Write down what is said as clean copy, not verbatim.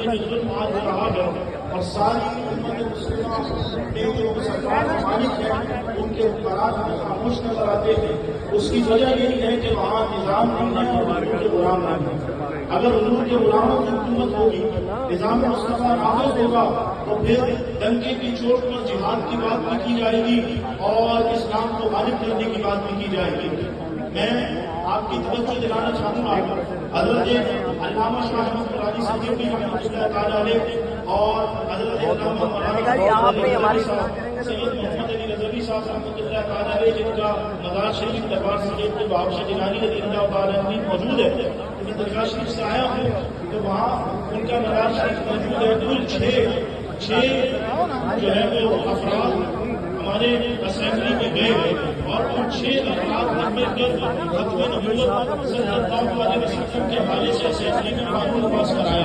में जुल्म आज हो रहा है और सारी उम्मत मुस्लिमा ने जो सरकार के मालिक है उनके मुकरार में खामोश नजर आते हैं। उसकी वजह यही है कि वहाँ निजाम नहीं है और हुजूर के गुलाम नहीं है। अगर हुजूर के गुलामों की हुकूमत होगी, निजाम मुस्तफा नाफिज होगा, तो फिर डंके की चोट पर जिहाद की बात भी की जाएगी और इस्लाम को गालिब करने की बात भी की जाएगी। मैं आपकी तवज्जो दिलाना चाहूंगा, हजरत अल्लामा शाह अहमद कुरानी सिद्दीकी रहमतुल्लाह तआला अलैह और हजरत अल्लामा सैयद मोहम्मद अली रज़वी साहब रहमतुल्लाह तआला अलैह जिनका मज़ार शरीफ दरबार शरीफ में बाबशा जिलानी रज़ियल्लाहु तआला अन्हु मौजूद है, मैं दरगाह शरीफ से आया हूँ तो वहाँ उनका मज़ार शरीफ मौजूद है। कुल छह जो है वो अफराद हमारे असेंबली में गए और उन 6 अफराद ने मिलकर खत्म नबूवत सल्लल्लाहु अलैहि वसल्लम के हवाले से असेंबली में कानून पास कराया।